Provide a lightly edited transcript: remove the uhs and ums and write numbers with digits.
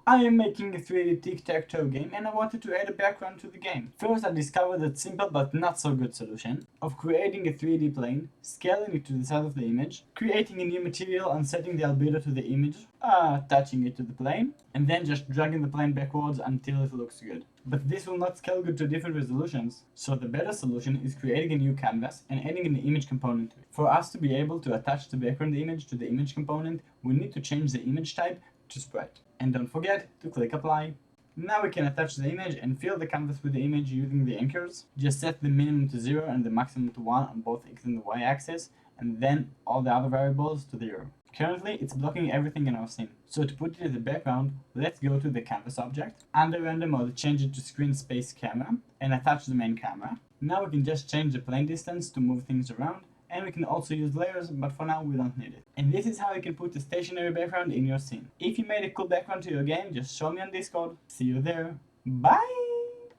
I am making a 3D tic-tac-toe game and I wanted to add a background to the game. First I discovered that simple but not so good solution of creating a 3D plane, scaling it to the size of the image, creating a new material and setting the albedo to the image, attaching it to the plane, and then just dragging the plane backwards until it looks good. But this will not scale good to different resolutions, so the better solution is creating a new canvas and adding an image component to it. For us to be able to attach the background image to the image component, we need to change the image type to sprite. And don't forget to click apply. Now we can attach the image and fill the canvas with the image using the anchors. Just set the minimum to 0 and the maximum to 1 on both x and the y axis, and then all the other variables to 0. Currently, it's blocking everything in our scene. So to put it as a background, let's go to the canvas object, under render mode change it to screen space camera, and attach the main camera. Now we can just change the plane distance to move things around, and we can also use layers, but for now we don't need it. And this is how you can put a stationary background in your scene. If you made a cool background to your game, just show me on Discord. See you there. Bye!